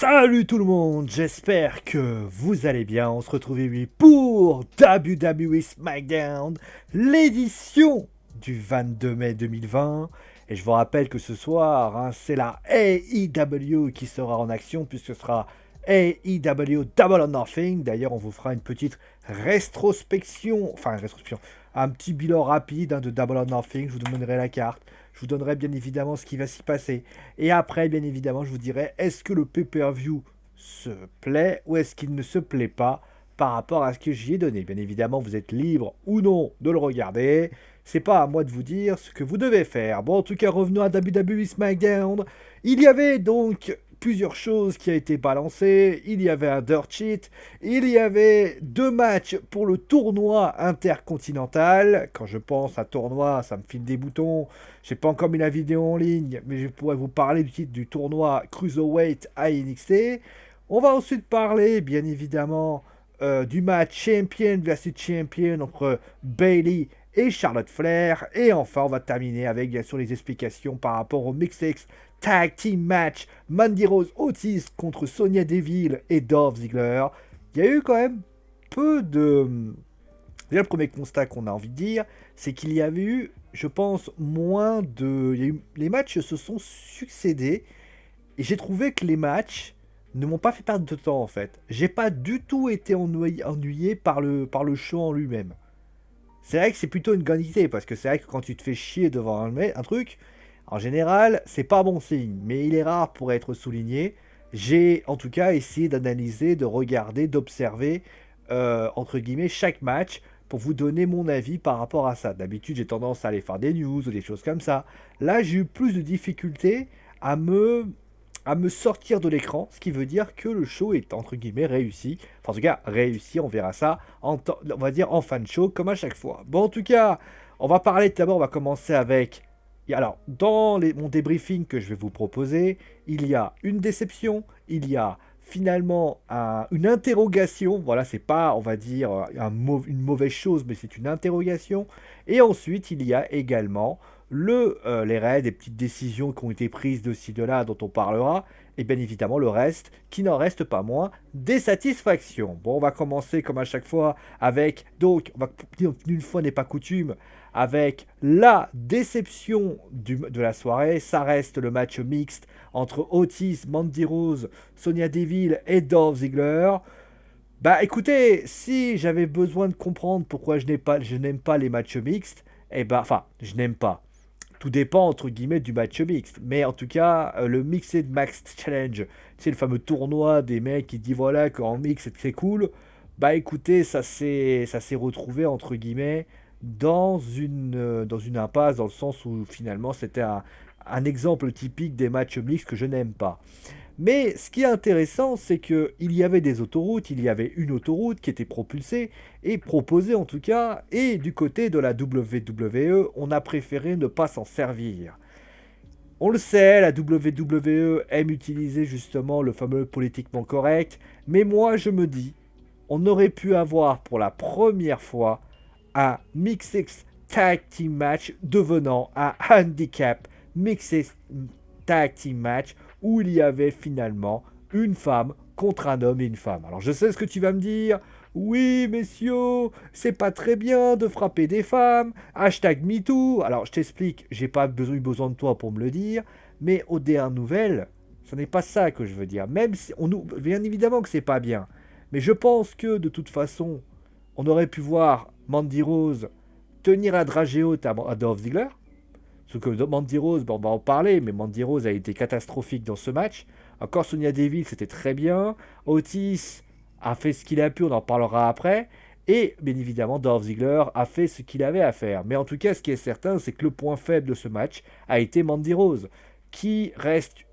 Salut tout le monde, j'espère que vous allez bien. On se retrouve aujourd'hui pour WWE SmackDown, l'édition du 22 mai 2020. Et je vous rappelle que ce soir, c'est la AEW qui sera en action puisque ce sera AEW Double or Nothing. D'ailleurs, on vous fera une petite rétrospection, un petit bilan rapide de Double or Nothing. Je vous donnerai la carte. Je vous donnerai bien évidemment ce qui va s'y passer. Et après, bien évidemment, je vous dirai est-ce que le pay-per-view se plaît ou est-ce qu'il ne se plaît pas par rapport à ce que j'y ai donné. Bien évidemment, vous êtes libre ou non de le regarder. C'est pas à moi de vous dire ce que vous devez faire. Bon, en tout cas, revenons à WWE SmackDown. Il y avait donc plusieurs choses qui a été balancées. Il y avait un dirt sheet. Il y avait 2 matchs pour le tournoi intercontinental. Quand je pense à tournoi, ça me file des boutons. J'ai pas encore mis la vidéo en ligne, mais je pourrais vous parler du titre du tournoi Cruiserweight à NXT. On va ensuite parler, bien évidemment, du match Champion versus Champion entre Bayley et Charlotte Flair. Et enfin, on va terminer avec, bien sûr, les explications par rapport au Mixed Tag Team Match Mandy Rose Otis contre Sonya Deville et Dolph Ziggler. Il y a eu quand même peu de... Déjà, le premier constat qu'on a envie de dire, c'est qu'il y avait eu, je pense, moins de... Les matchs se sont succédés et j'ai trouvé que les matchs ne m'ont pas fait perdre de temps en fait. J'ai pas du tout été ennuyé par le show en lui-même. C'est vrai que c'est plutôt une bonne idée parce que c'est vrai que quand tu te fais chier devant un truc, en général, c'est pas bon signe, mais il est rare pour être souligné. J'ai en tout cas essayé d'analyser, de regarder, d'observer, entre guillemets, chaque match pour vous donner mon avis par rapport à ça. D'habitude, j'ai tendance à aller faire des news ou des choses comme ça. Là, j'ai eu plus de difficultés à me sortir de l'écran, ce qui veut dire que le show est entre guillemets réussi. Enfin, en tout cas, réussi, on verra ça, on va dire en fin de show, comme à chaque fois. Bon, en tout cas, on va parler d'abord, on va commencer avec... Alors, dans mon débriefing que je vais vous proposer, il y a une déception, il y a finalement une interrogation, voilà, c'est pas, on va dire, une mauvaise chose, mais c'est une interrogation. Et ensuite, il y a également les raids, des petites décisions qui ont été prises de ci, de là, dont on parlera, et bien évidemment le reste, qui n'en reste pas moins, des satisfactions. Bon, on va commencer comme à chaque fois avec, donc, une fois n'est pas coutume, avec la déception de la soirée. Ça reste le match mixte entre Otis, Mandy Rose, Sonya Deville et Dolph Ziggler. Bah écoutez, si j'avais besoin de comprendre pourquoi je n'aime pas les matchs mixtes, je n'aime pas. Tout dépend entre guillemets du match mixte. Mais en tout cas, le Mixed Max Challenge, c'est le fameux tournoi des mecs qui dit voilà qu'en mix c'est cool. Bah écoutez, ça s'est retrouvé entre guillemets dans une impasse, dans le sens où finalement c'était un exemple typique des matchs mixtes que je n'aime pas. Mais ce qui est intéressant, c'est qu'il y avait des autoroutes, il y avait une autoroute qui était propulsée et proposée en tout cas, et du côté de la WWE, on a préféré ne pas s'en servir. On le sait, la WWE aime utiliser justement le fameux politiquement correct, mais moi je me dis, on aurait pu avoir pour la première fois un Mixed Tag Team Match devenant un Handicap Mixed Tag Team Match où il y avait finalement une femme contre un homme et une femme. Alors je sais ce que tu vas me dire. Oui, messieurs, c'est pas très bien de frapper des femmes. Hashtag MeToo. Alors je t'explique, j'ai pas eu besoin de toi pour me le dire. Mais au dernier nouvelle, ce n'est pas ça que je veux dire. Même si bien évidemment que c'est pas bien. Mais je pense que de toute façon, on aurait pu voir Mandy Rose tenir un dragée haute à Dolph Ziggler. Parce que Mandy Rose, on va en parler, mais Mandy Rose a été catastrophique dans ce match. Encore Sonya Deville, c'était très bien. Otis a fait ce qu'il a pu, on en parlera après. Et bien évidemment, Dolph Ziggler a fait ce qu'il avait à faire. Mais en tout cas, ce qui est certain, c'est que le point faible de ce match a été Mandy Rose, qui reste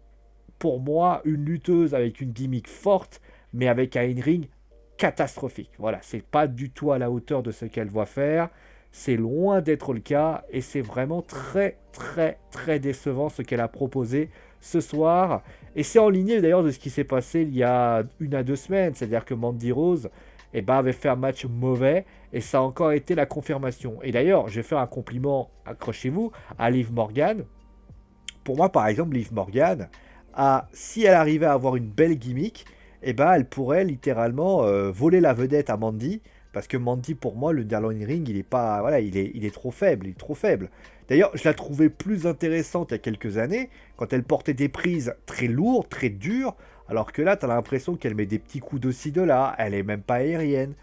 pour moi une lutteuse avec une gimmick forte, mais avec un in-ring catastrophique. Voilà, c'est pas du tout à la hauteur de ce qu'elle va faire. C'est loin d'être le cas et c'est vraiment très très très décevant ce qu'elle a proposé ce soir. Et c'est en lignée d'ailleurs de ce qui s'est passé il y a 1 à 2 semaines, c'est-à-dire que Mandy Rose avait fait un match mauvais et ça a encore été la confirmation. Et d'ailleurs, je vais faire un compliment, accrochez-vous, à Liv Morgan. Pour moi, par exemple, Liv Morgan si elle arrivait à avoir une belle gimmick, eh ben, elle pourrait littéralement voler la vedette à Mandy. Parce que Mandy, pour moi, le Darling Ring, il est pas, voilà, il est trop faible, il est trop faible. D'ailleurs, je la trouvais plus intéressante il y a quelques années, quand elle portait des prises très lourdes, très dures, alors que là, t'as l'impression qu'elle met des petits coups de-ci de là, elle est même pas aérienne.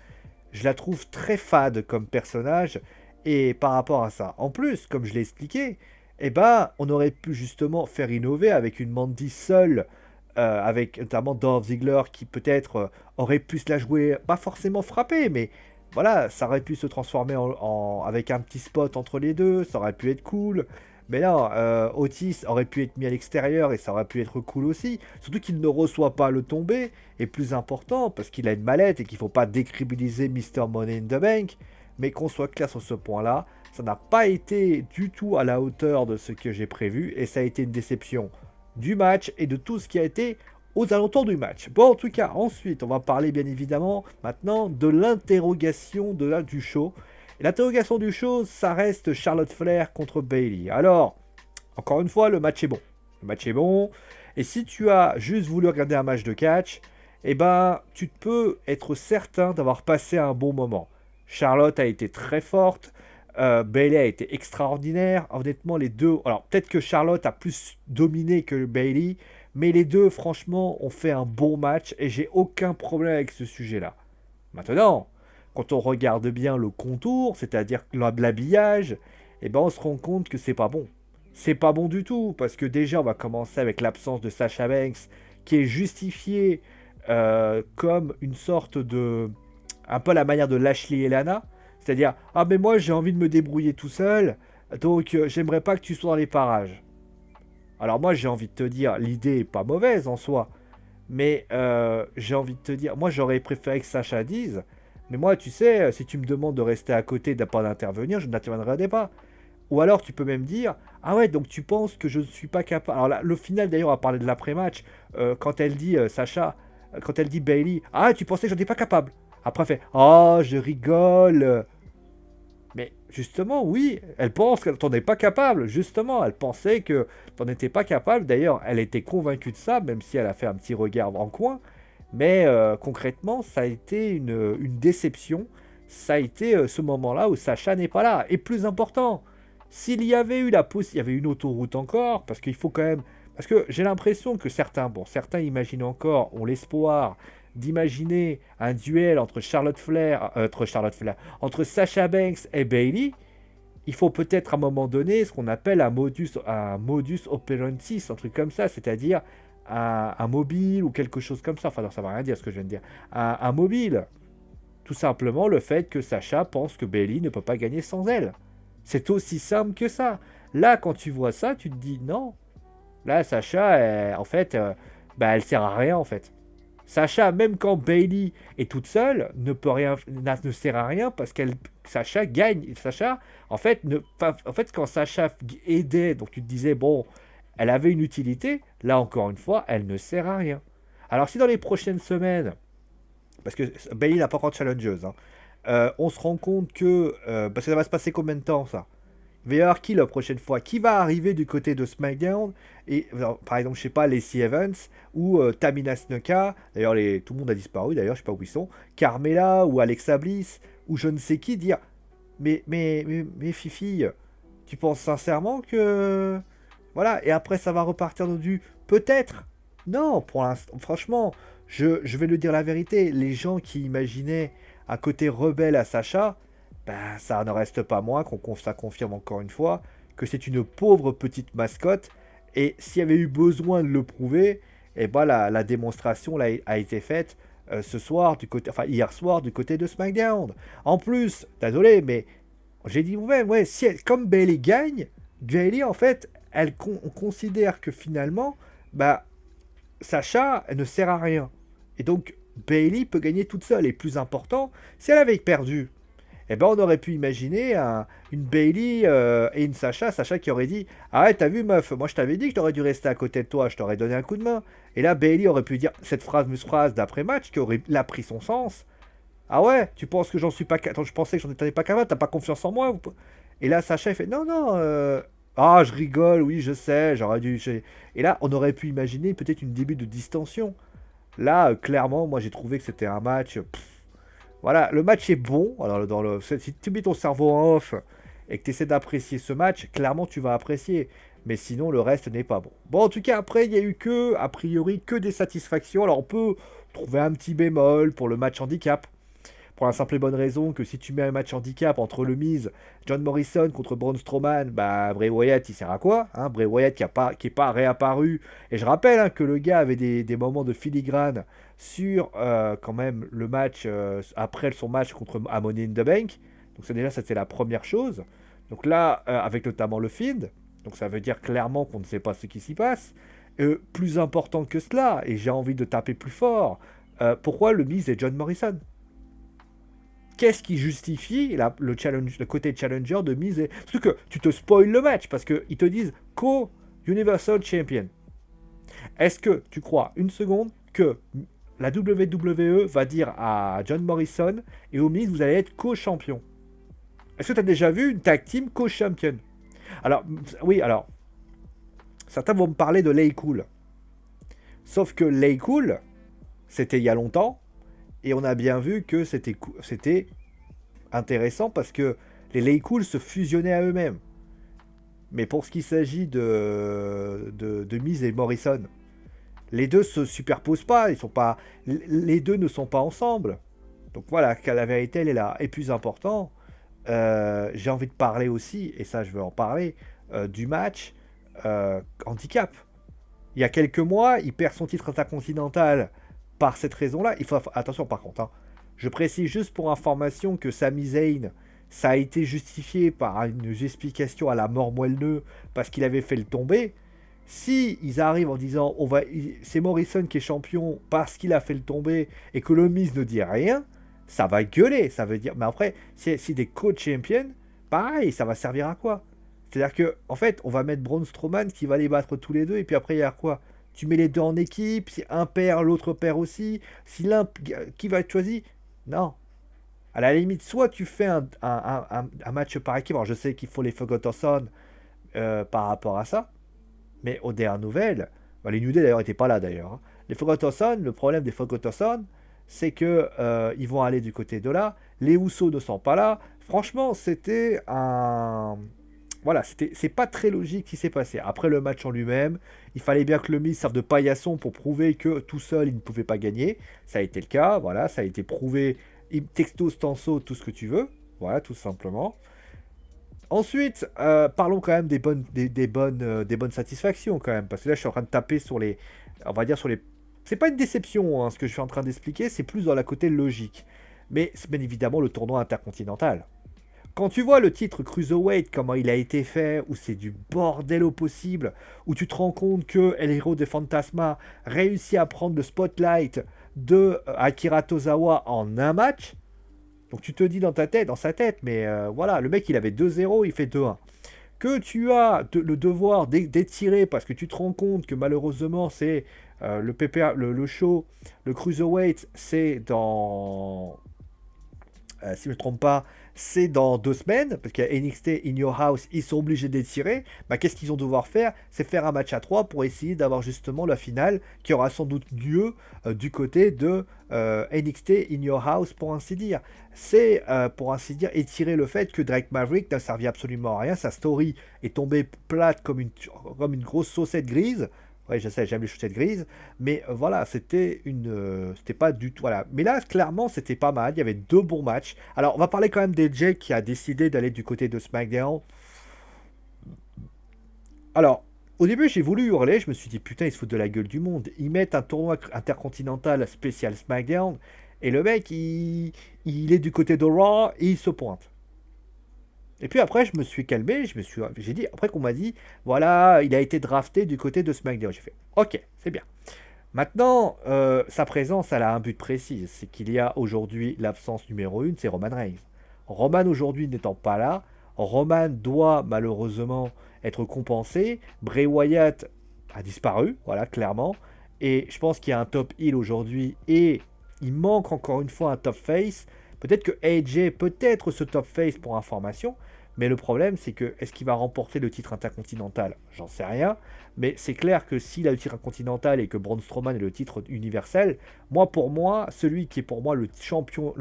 Je la trouve très fade comme personnage, et par rapport à ça. En plus, comme je l'ai expliqué, eh ben, on aurait pu justement faire innover avec une Mandy seule, avec notamment Dolph Ziggler qui peut-être aurait pu se la jouer, pas forcément frapper, mais voilà, ça aurait pu se transformer avec un petit spot entre les deux, ça aurait pu être cool. Mais là, Otis aurait pu être mis à l'extérieur et ça aurait pu être cool aussi. Surtout qu'il ne reçoit pas le tombé, et plus important, parce qu'il a une mallette et qu'il ne faut pas décrédibiliser Mr. Money in the Bank. Mais qu'on soit clair sur ce point-là, ça n'a pas été du tout à la hauteur de ce que j'ai prévu et ça a été une déception du match et de tout ce qui a été aux alentours du match. Bon, en tout cas, ensuite, on va parler bien évidemment maintenant de l'interrogation du show. Et l'interrogation du show, ça reste Charlotte Flair contre Bayley. Alors, encore une fois, le match est bon. Le match est bon. Et si tu as juste voulu regarder un match de catch, eh ben, tu peux être certain d'avoir passé un bon moment. Charlotte a été très forte. Bayley a été extraordinaire. Honnêtement, les deux. Alors, peut-être que Charlotte a plus dominé que Bayley. Mais les deux, franchement, ont fait un bon match. Et j'ai aucun problème avec ce sujet-là. Maintenant, quand on regarde bien le contour, c'est-à-dire l'habillage, eh ben, on se rend compte que c'est pas bon. C'est pas bon du tout. Parce que déjà, on va commencer avec l'absence de Sasha Banks. Qui est justifiée comme une sorte de. Un peu à la manière de Lashley et Lana. C'est-à-dire, ah mais moi j'ai envie de me débrouiller tout seul, donc j'aimerais pas que tu sois dans les parages. Alors moi j'ai envie de te dire, l'idée est pas mauvaise en soi, mais j'ai envie de te dire, moi j'aurais préféré que Sacha dise, mais moi tu sais, si tu me demandes de rester à côté, de pas d'intervenir, je n'interviendrai pas. Ou alors tu peux même dire, ah ouais, donc tu penses que je ne suis pas capable. Alors là, le final d'ailleurs, on va parler de l'après-match, quand elle dit, Sacha, quand elle dit Bayley, ah tu pensais que j'en étais pas capable. Après elle fait, oh je rigole. Mais justement, oui, elle pense qu'elle t'en est pas capable. Justement, elle pensait que t'en étais pas capable. D'ailleurs, elle était convaincue de ça, même si elle a fait un petit regard en coin. Mais concrètement, ça a été une déception. Ça a été ce moment-là où Sacha n'est pas là. Et plus important, s'il y avait eu il y avait une autoroute encore, parce qu'il faut quand même. Parce que j'ai l'impression que certains imaginent encore, ont l'espoir d'imaginer un duel entre Sasha Banks et Bayley. Il faut peut-être à un moment donné ce qu'on appelle un modus operandi, un truc comme ça, c'est-à-dire un mobile ou quelque chose comme ça. Enfin, non, ça ne va rien dire ce que je viens de dire. Un mobile. Tout simplement le fait que Sasha pense que Bayley ne peut pas gagner sans elle. C'est aussi simple que ça. Là, quand tu vois ça, tu te dis non. Là, Sasha, en fait, elle sert à rien en fait. Sacha, même quand Bayley est toute seule, ne sert à rien parce qu'elle Sacha gagne. Sacha, en fait, quand Sacha aidait, donc tu te disais bon, elle avait une utilité. Là encore une fois, elle ne sert à rien. Alors si dans les prochaines semaines, parce que Bayley n'a pas encore de challengeuse, hein, on se rend compte que parce que ça va se passer combien de temps ça? Il va y avoir qui la prochaine fois? Qui va arriver du côté de SmackDown? Et par exemple, je sais pas, Lacey Evans ou Tamina Snuka. D'ailleurs, tout le monde a disparu. D'ailleurs, je sais pas où ils sont. Carmella ou Alexa Bliss ou je ne sais qui dire. Mais Fifi, tu penses sincèrement que voilà? Et après, ça va repartir dans du peut-être. Non, pour l'instant, franchement, je vais le dire la vérité. Les gens qui imaginaient un côté rebelle à Sacha, ben, ça ne reste pas moins ça confirme encore une fois que c'est une pauvre petite mascotte. Et s'il y avait eu besoin de le prouver, et ben la démonstration a été faite ce soir hier soir du côté de SmackDown. En plus, désolé, mais j'ai dit vous-même, ouais, comme Bayley gagne, Bayley en fait, on considère que finalement, bah Sacha elle ne sert à rien. Et donc Bayley peut gagner toute seule. Et plus important, si elle avait perdu, eh ben on aurait pu imaginer une Bayley et une Sacha qui aurait dit ah ouais t'as vu meuf, moi je t'avais dit que j'aurais dû rester à côté de toi, je t'aurais donné un coup de main. Et là Bayley aurait pu dire cette phrase d'après match qui aurait là pris son sens. Ah ouais, tu penses que j'en suis pas capable? Je pensais que j'en étais pas capable, t'as pas confiance en moi? Et là Sacha il fait non non Ah, je rigole, oui, je sais, j'aurais dû. Et là, on aurait pu imaginer peut-être une début de distension. Là, clairement, moi j'ai trouvé que c'était un match. Voilà, le match est bon. Alors, si tu mets ton cerveau en off et que tu essaies d'apprécier ce match, clairement tu vas apprécier. Mais sinon, le reste n'est pas bon. Bon, en tout cas, après, il n'y a eu que, a priori, que des satisfactions. Alors, on peut trouver un petit bémol pour le match handicap. Pour la simple et bonne raison que si tu mets un match handicap entre le Miz, John Morrison contre Braun Strowman, bah Bray Wyatt il sert à quoi, hein? Bray Wyatt qui est pas réapparu. Et je rappelle, hein, que le gars avait des moments de filigrane sur, quand même le match, après son match contre à Money in the Bank. Donc ça déjà c'était la première chose. Donc là, avec notamment le Fiend. Donc ça veut dire clairement qu'on ne sait pas ce qui s'y passe. Plus important que cela, et j'ai envie de taper plus fort, pourquoi le Miz et John Morrison? Qu'est-ce qui justifie le côté challenger de mise. Surtout que tu te spoil le match parce qu'ils te disent co-Universal Champion. Est-ce que tu crois une seconde que la WWE va dire à John Morrison et au Miz vous allez être co-champion? Est-ce que tu as déjà vu une tag team co-champion? Alors, oui, alors, certains vont me parler de Lay Cool. Sauf que Lay Cool, c'était il y a longtemps, et on a bien vu que c'était intéressant parce que les Laycool se fusionnaient à eux-mêmes. Mais pour ce qui s'agit de Miz et Morrison, les deux se superposent pas, les deux ne sont pas ensemble. Donc voilà, la vérité elle est là. Et plus important, j'ai envie de parler aussi, et ça je veux en parler, du match handicap. Il y a quelques mois, il perd son titre intercontinental par cette raison-là. Il faut attention par contre, hein. Je précise juste pour information que Sami Zayn, ça a été justifié par une explication à la mort moelleux parce qu'il avait fait le tomber. Si ils arrivent en disant c'est Morrison qui est champion parce qu'il a fait le tomber et que le Miz ne dit rien, ça va gueuler. Ça veut dire, mais après, si des coach champions, pareil, ça va servir à quoi? C'est-à-dire que, en fait, on va mettre Braun Strowman qui va les battre tous les deux, et puis après, il y a quoi? Tu mets les deux en équipe, si un perd, l'autre perd aussi. Si l'un. Qui va être choisi? Non. À la limite, soit tu fais un match par équipe. Alors, je sais qu'il faut les Forgotten Son par rapport à ça, mais aux dernières nouvelles, bah, les New Day d'ailleurs n'étaient pas là d'ailleurs, hein. Les Forgotten Son, le problème des Forgotten Son, c'est que ils vont aller du côté de là. Les Usos ne sont pas là. Franchement, c'était un. Voilà, c'est pas très logique ce qui s'est passé. Après le match en lui-même, il fallait bien que le Miz serve de paillasson pour prouver que tout seul, il ne pouvait pas gagner. Ça a été le cas, voilà, ça a été prouvé. Texto, stanso, tout ce que tu veux. Voilà, tout simplement. Ensuite, parlons quand même des bonnes satisfactions quand même. Parce que là, je suis en train de taper sur les. On va dire sur les. C'est pas une déception, hein, ce que je suis en train d'expliquer, c'est plus dans la côté logique. Mais c'est bien évidemment le tournoi intercontinental. Quand tu vois le titre Cruiserweight, comment il a été fait, où c'est du bordel au possible, où tu te rends compte que El Hero de Fantasma réussit à prendre le spotlight de Akira Tozawa en un match, donc tu te dis dans sa tête, mais voilà, le mec il avait 2-0, il fait 2-1. Que tu as le devoir d'étirer parce que tu te rends compte que malheureusement c'est le show, le Cruiserweight, c'est dans si je ne me trompe pas, c'est dans 2 semaines, parce qu'il y a NXT In Your House, ils sont obligés d'étirer. Bah, qu'est-ce qu'ils vont devoir faire? C'est faire un match à 3 pour essayer d'avoir justement la finale qui aura sans doute lieu du côté de NXT In Your House, pour ainsi dire. C'est, pour ainsi dire, étirer le fait que Drake Maverick n'a servi absolument à rien. Sa story est tombée plate comme une grosse saucette grise. Ouais, je sais, j'aime les chaussettes grises, mais voilà, c'était pas du tout, voilà. Mais là, clairement, c'était pas mal. Il y avait 2 bons matchs. Alors, on va parler quand même d'AJ qui a décidé d'aller du côté de SmackDown. Alors, au début, j'ai voulu hurler. Je me suis dit, putain, ils se foutent de la gueule du monde. Ils mettent un tournoi intercontinental spécial SmackDown, et le mec, il est du côté de Raw et il se pointe. Et puis après, je me suis calmé, j'ai dit, après qu'on m'a dit, voilà, il a été drafté du côté de SmackDown. J'ai fait, ok, c'est bien. Maintenant, sa présence, elle a un but précis. C'est qu'il y a aujourd'hui l'absence numéro 1, c'est Roman Reigns. Roman aujourd'hui n'étant pas là, Roman doit malheureusement être compensé. Bray Wyatt a disparu, voilà, clairement. Et je pense qu'il y a un top heel aujourd'hui et il manque encore une fois un top face. Peut-être que AJ peut être ce top face pour information, Mais le problème, c'est que est-ce qu'il va remporter le titre intercontinental? J'en sais rien. Mais c'est clair que s'il a le titre intercontinental et que Braun Strowman est le titre universel, pour moi, celui qui est pour moi le champion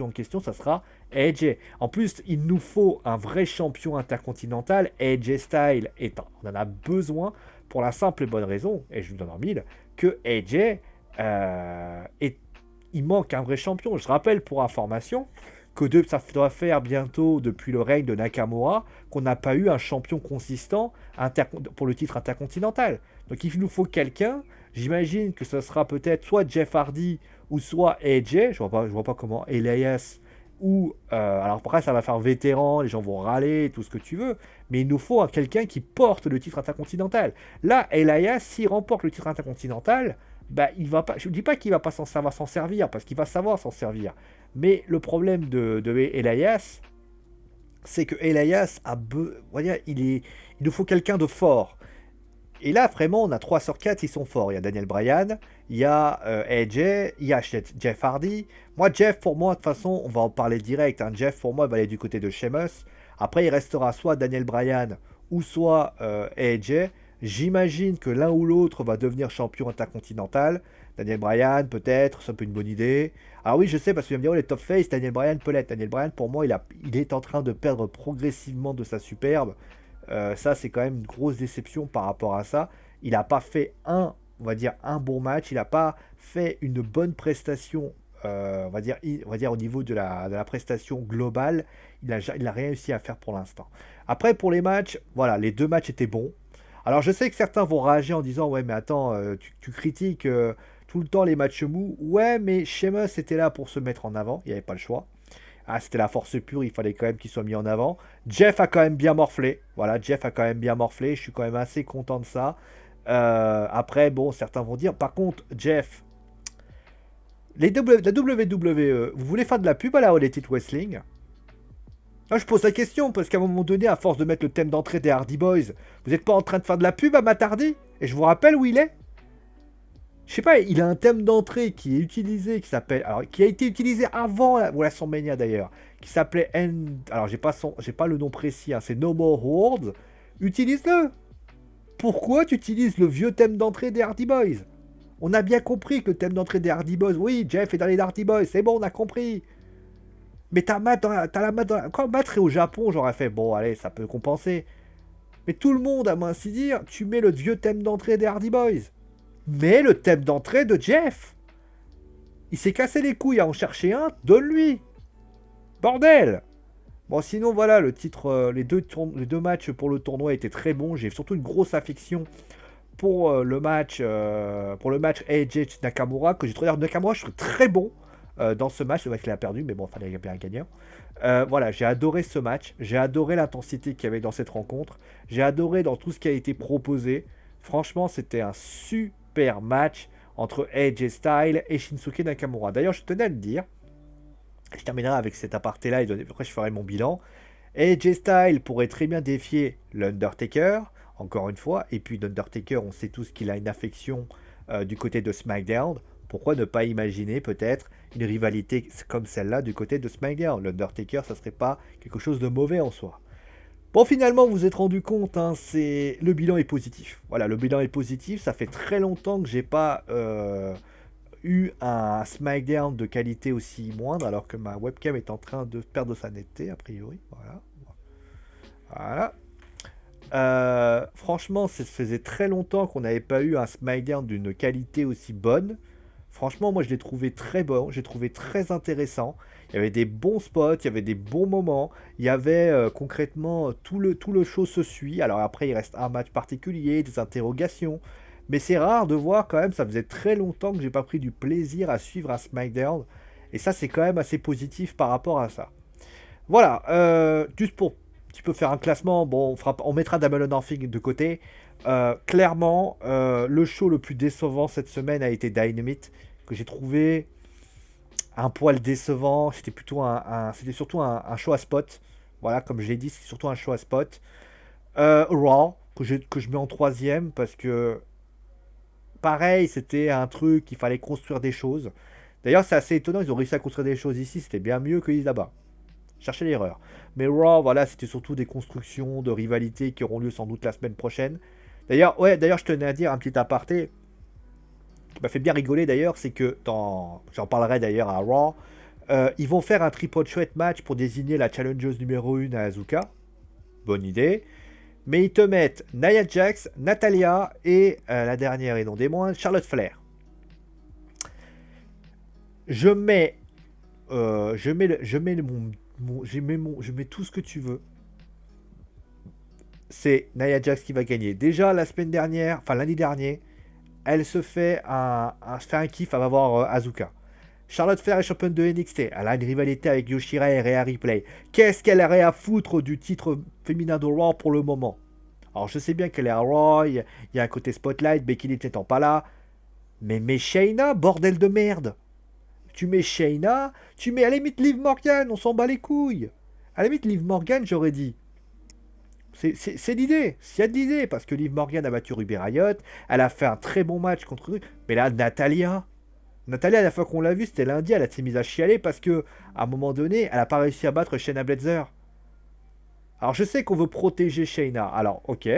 en question, ça sera AJ. En plus, il nous faut un vrai champion intercontinental. AJ Styles on en a besoin pour la simple et bonne raison, et je vous donne en mille, que AJ il manque un vrai champion. Je rappelle pour information ça doit faire bientôt depuis le règne de Nakamura qu'on n'a pas eu un champion consistant pour le titre intercontinental. Donc il nous faut quelqu'un. J'imagine que ce sera peut-être soit Jeff Hardy ou soit AJ. Je vois pas comment Elias ou alors après ça va faire vétéran, les gens vont râler, tout ce que tu veux, mais il nous faut quelqu'un qui porte le titre intercontinental. Là, Elias, s'il remporte le titre intercontinental, il va pas. Je ne dis pas qu'il va pas savoir s'en servir, parce qu'il va savoir s'en servir. Mais le problème de Elias, c'est que Elias il nous faut quelqu'un de fort. Et là, vraiment, on a 3 sur 4 qui sont forts. Il y a Daniel Bryan, il y a AJ, il y a Jeff Hardy. Jeff, pour moi, de toute façon, on va en parler direct. Jeff, pour moi, va aller du côté de Sheamus. Après, il restera soit Daniel Bryan ou soit AJ. J'imagine que l'un ou l'autre va devenir champion intercontinental. Daniel Bryan, peut-être, c'est un peu une bonne idée. Alors oui, je sais, parce que vous allez me dire, les top face, Daniel Bryan peut l'être. Daniel Bryan, pour moi, il est en train de perdre progressivement de sa superbe. Ça, c'est quand même une grosse déception par rapport à ça. Il n'a pas fait on va dire, un bon match. Il n'a pas fait une bonne prestation, on va dire au niveau de la prestation globale. Il n'a rien réussi à faire pour l'instant. Après, pour les matchs, voilà, les 2 matchs étaient bons. Alors, je sais que certains vont réagir en disant, ouais, mais attends, tu critiques tout le temps les matchs mous. Ouais, mais Sheamus était là pour se mettre en avant. Il n'y avait pas le choix. C'était la force pure, il fallait quand même qu'il soit mis en avant. Jeff a quand même bien morflé. Voilà, Jeff a quand même bien morflé. Je suis quand même assez content de ça. Après, bon, certains vont dire, par contre, Jeff, la WWE, vous voulez faire de la pub à la All Elite Wrestling? Là, je pose la question, parce qu'à un moment donné, à force de mettre le thème d'entrée des Hardy Boys, vous n'êtes pas en train de faire de la pub à Matt Hardy? Et je vous rappelle où il est. Je sais pas, il a un thème d'entrée qui est utilisé, qui a été utilisé avant WrestleMania d'ailleurs, qui s'appelait alors j'ai pas le nom précis, c'est No More Words. Utilise-le. Pourquoi tu utilises le vieux thème d'entrée des Hardy Boys? On a bien compris que le thème d'entrée des Hardy Boys, oui, Jeff est dans les Hardy Boys, c'est bon, on a compris. Mais t'as la Matt quand Matt serait au Japon, j'aurais fait bon, allez, ça peut compenser. Mais tout le monde, à ainsi dire, tu mets le vieux thème d'entrée des Hardy Boys. Mais le thème d'entrée de Jeff. Il s'est cassé les couilles à en chercher un, donne-lui. Bordel. Bon, sinon, voilà, le titre, les deux matchs pour le tournoi étaient très bons. J'ai surtout une grosse affection pour le match AJ Nakamura, que j'ai trouvé. Nakamura, je trouve très bon dans ce match. C'est vrai qu'il a perdu, mais bon, il fallait bien un gagnant. Voilà, j'ai adoré ce match. J'ai adoré l'intensité qu'il y avait dans cette rencontre. J'ai adoré dans tout ce qui a été proposé. Franchement, c'était un super match entre AJ Styles et Shinsuke Nakamura. D'ailleurs, je tenais à le dire. Je terminerai avec cet aparté-là et après je ferai mon bilan. AJ Styles pourrait très bien défier l'Undertaker, encore une fois. Et puis l'Undertaker, on sait tous qu'il a une affection du côté de SmackDown. Pourquoi ne pas imaginer peut-être une rivalité comme celle-là du côté de SmackDown? L'Undertaker, ça serait pas quelque chose de mauvais en soi. Bon, finalement, vous vous êtes rendu compte, le bilan est positif. Voilà, le bilan est positif. Ça fait très longtemps que j'ai pas eu un SmackDown de qualité aussi moindre, alors que ma webcam est en train de perdre sa netteté, a priori. Voilà. Franchement, ça faisait très longtemps qu'on n'avait pas eu un SmackDown d'une qualité aussi bonne. Franchement, moi, je l'ai trouvé très bon, j'ai trouvé très intéressant. Il y avait des bons spots, il y avait des bons moments. Il y avait concrètement tout le show se suit. Alors après, il reste un match particulier, des interrogations. Mais c'est rare de voir quand même, ça faisait très longtemps que j'ai pas pris du plaisir à suivre un SmackDown. Et ça, c'est quand même assez positif par rapport à ça. Voilà, juste pour tu peux faire un classement, bon, on mettra Double or Nothing de côté. Clairement, le show le plus décevant cette semaine a été Dynamite, que j'ai trouvé un poil décevant. C'était plutôt c'était surtout un show à spot. Voilà, comme je l'ai dit, c'est surtout un show à spot. Raw, que je mets en troisième, parce que pareil, c'était un truc, il fallait construire des choses. D'ailleurs, c'est assez étonnant, ils ont réussi à construire des choses ici, c'était bien mieux que là-bas. Cherchez l'erreur. Mais Raw, voilà, c'était surtout des constructions de rivalité qui auront lieu sans doute la semaine prochaine. D'ailleurs, je tenais à dire un petit aparté qui m'a fait bien rigoler d'ailleurs, c'est que j'en parlerai d'ailleurs à Raw, ils vont faire un triple threat match pour désigner la challengeuse numéro 1 à Asuka. Bonne idée. Mais ils te mettent Nia Jax, Natalia et la dernière et non des moindres, Charlotte Flair. Je mets je mets tout ce que tu veux. C'est Nia Jax qui va gagner. Déjà la semaine dernière, enfin lundi dernier, elle se fait un kiff, elle va voir Asuka. Charlotte Flair est championne de NXT. Elle a une rivalité avec Yoshira et Rhea Ripley. Qu'est-ce qu'elle aurait à foutre du titre féminin de Raw pour le moment? Alors je sais bien qu'elle est à Raw, il y a un côté spotlight, Becky Lynch n'étant pas là. Mais mets Shayna, bordel de merde. Tu mets Shayna, tu mets à la limite Liv Morgan, on s'en bat les couilles. À la limite Liv Morgan, j'aurais dit. C'est l'idée, s'il y a de l'idée, parce que Liv Morgan a battu Ruby Riott, elle a fait un très bon match contre... Mais là, Natalia, la fois qu'on l'a vue, c'était lundi, elle a été mise à chialer parce que, à un moment donné, elle n'a pas réussi à battre Shayna Baszler. Alors je sais qu'on veut protéger Shayna, alors ok,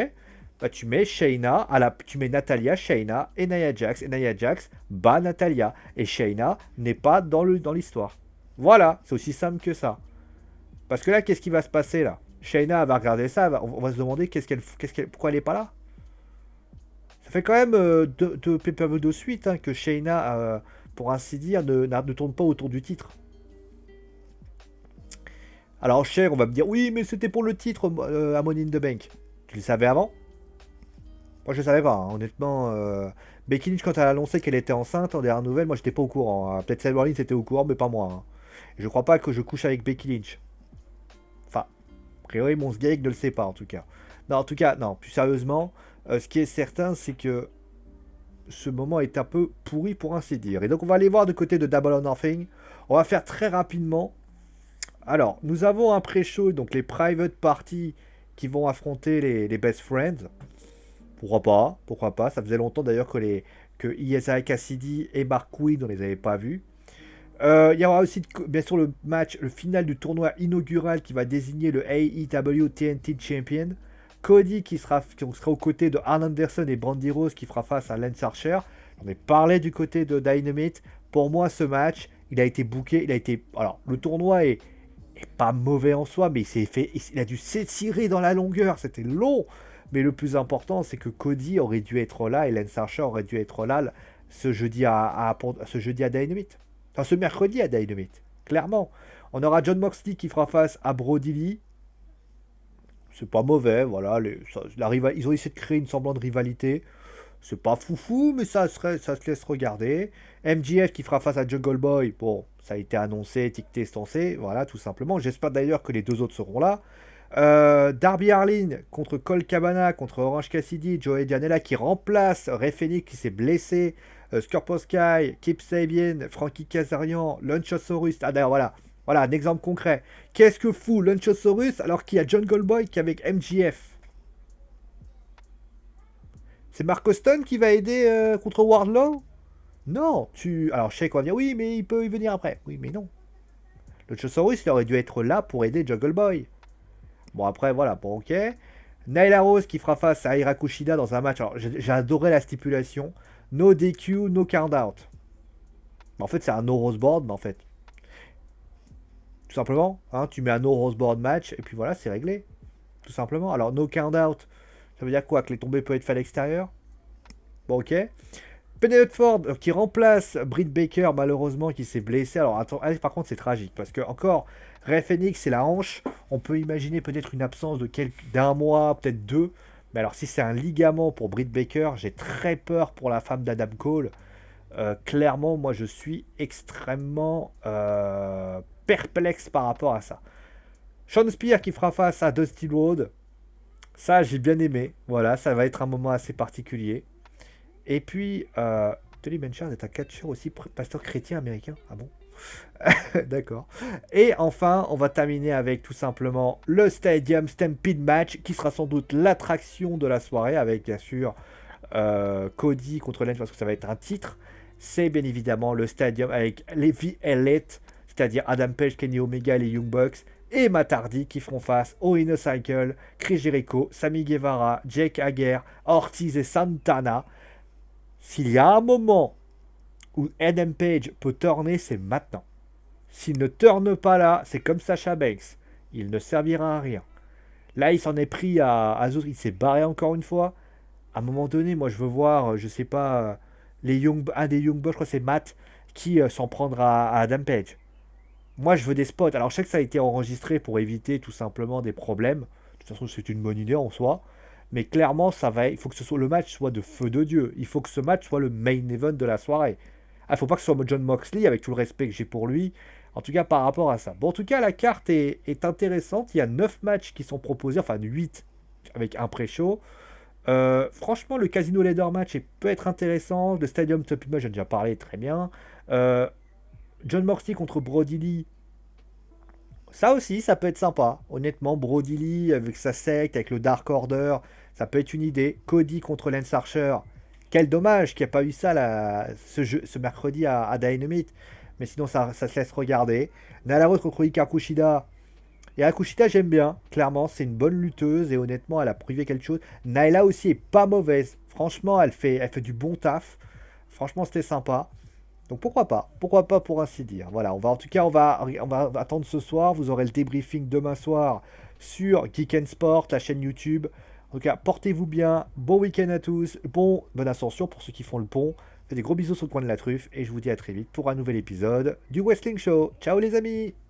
bah tu mets Shayna, tu mets Natalia, Shayna et Nia Jax bat Natalia, et Shayna n'est pas dans l'histoire. Voilà, c'est aussi simple que ça. Parce que là, qu'est-ce qui va se passer là? Shayna va regarder ça, on va se demander pourquoi elle est pas là. Ça fait quand même deux pay-per-view de suite que Shayna, pour ainsi dire, ne tourne pas autour du titre. Alors Cher, on va me dire, oui, mais c'était pour le titre à Money in the Bank. Tu le savais avant? Moi, je le savais pas, hein. Honnêtement. Becky Lynch, quand elle a annoncé qu'elle était enceinte, en dernière nouvelle, moi, j'étais pas au courant, hein. Peut-être Seth Rollins était au courant, mais pas moi, hein. Je crois pas que je couche avec Becky Lynch. Enfin, a priori, mon sgeg ne le sait pas, en tout cas. Non, en tout cas, non, plus sérieusement, ce qui est certain, c'est que ce moment est un peu pourri, pour ainsi dire. Et donc, on va aller voir du côté de Double or Nothing. On va faire très rapidement. Alors, nous avons un pré-show, donc les private parties qui vont affronter les best friends. Pourquoi pas. Ça faisait longtemps d'ailleurs que Isaiah Cassidy et Mark Quinn, on les avait pas vus. Il y aura aussi bien sûr le final du tournoi inaugural qui va désigner le AEW TNT Champion. Cody qui sera aux côtés de Arn Anderson et Brandi Rose qui fera face à Lance Archer. On est parlé du côté de Dynamite. Pour moi, ce match, il a été booké. Alors, le tournoi est pas mauvais en soi, mais il a dû s'étirer dans la longueur. C'était long. Mais le plus important, c'est que Cody aurait dû être là et Lance Archer aurait dû être là ce jeudi ce jeudi à Dynamite. Enfin, ce mercredi à Dynamite. Clairement. On aura Jon Moxley qui fera face à Brody Lee. C'est pas mauvais, voilà. Ils ont essayé de créer une semblante de rivalité. C'est pas foufou, mais ça se laisse regarder. MJF qui fera face à Jungle Boy. Bon, ça a été annoncé, étiqueté, estancé. Voilà, tout simplement. J'espère d'ailleurs que les deux autres seront là. Darby Allin contre Colt Cabana, contre Orange Cassidy, Joey Janela qui remplace Rey Fenix qui s'est blessé, Scorpio Sky, Kip Sabian, Frankie Kazarian, Luchasaurus. Ah d'ailleurs voilà un exemple concret. Qu'est-ce que fout Luchasaurus alors qu'il y a Jungle Boy qui est avec MJF? C'est Mark Austin qui va aider contre Wardlow? Non, alors je sais qu'on va dire oui mais il peut y venir après. Oui mais non. Luchasaurus il aurait dû être là pour aider Jungle Boy. Bon, après, voilà, bon, ok. Nyla Rose qui fera face à Hira Kushida dans un match. Alors, j'ai adoré la stipulation. No DQ, no count-out. En fait, c'est un no Rose board, mais en fait. Tout simplement, tu mets un no Rose board match, et puis voilà, c'est réglé. Tout simplement. Alors, no count-out, ça veut dire quoi? Que les tombées peuvent être faites à l'extérieur? Bon, ok. Penelope Ford qui remplace Britt Baker, malheureusement, qui s'est blessée. Alors, attends, par contre, c'est tragique, parce que, encore, Rey Fenix, c'est la hanche. On peut imaginer peut-être une absence d'un mois, peut-être deux. Mais alors, si c'est un ligament pour Britt Baker, j'ai très peur pour la femme d'Adam Cole. Clairement, moi, je suis extrêmement perplexe par rapport à ça. Sean Spears qui fera face à Dusty Rhodes. Ça, j'ai bien aimé. Voilà, ça va être un moment assez particulier. Et puis, Tony Blanchard est un catcheur aussi, pasteur chrétien américain. Ah bon? D'accord. Et enfin, on va terminer avec tout simplement le Stadium Stampede Match, qui sera sans doute l'attraction de la soirée, avec bien sûr Cody contre Lance, parce que ça va être un titre. C'est bien évidemment le Stadium avec les V Elite, c'est-à-dire Adam Page, Kenny Omega, les Young Bucks, et Matt Hardy qui feront face au Rhino Cycle, Chris Jericho, Sammy Guevara, Jake Hager, Ortiz et Santana. S'il y a un moment où Adam Page peut turner, c'est maintenant. S'il ne turne pas là, c'est comme Sasha Banks. Il ne servira à rien. Là, il s'en est pris à Zouz, il s'est barré encore une fois. À un moment donné, moi, je veux voir, je sais pas, un des Young Bucks, je crois que c'est Matt, qui s'en prendra à Adam Page. Moi, je veux des spots. Alors, je sais que ça a été enregistré pour éviter tout simplement des problèmes. De toute façon, c'est une bonne idée en soi. Mais clairement, il faut que le match soit de feu de Dieu. Il faut que ce match soit le main event de la soirée. Il ne faut pas que ce soit John Moxley, avec tout le respect que j'ai pour lui. En tout cas, par rapport à ça. Bon, en tout cas, la carte est intéressante. Il y a 9 matchs qui sont proposés, enfin 8 avec un pré-show. Franchement, le Casino Leather match peut être intéressant. Le Stadium Top Match, j'ai déjà parlé, très bien. John Moxley contre Brody Lee. Ça aussi, ça peut être sympa. Honnêtement, Brody Lee avec sa secte, avec le Dark Order, ça peut être une idée. Cody contre Lance Archer. Quel dommage qu'il n'y a pas eu ça ce mercredi à Dynamite. Mais sinon, ça se laisse regarder. Nala Rose contre Hikaru Kushida. Et Akushita, j'aime bien. Clairement, c'est une bonne lutteuse et honnêtement, elle a prouvé quelque chose. Naila aussi est pas mauvaise. Franchement, elle fait du bon taf. Franchement, c'était sympa. Donc pourquoi pas? Pourquoi pas pour ainsi dire. Voilà, en tout cas, on va attendre ce soir. Vous aurez le débriefing demain soir sur Geek and Sport, la chaîne YouTube. En tout cas, portez-vous bien. Bon week-end à tous. Bonne ascension pour ceux qui font le pont. Faites des gros bisous sur le coin de la truffe. Et je vous dis à très vite pour un nouvel épisode du Wrestling Show. Ciao les amis!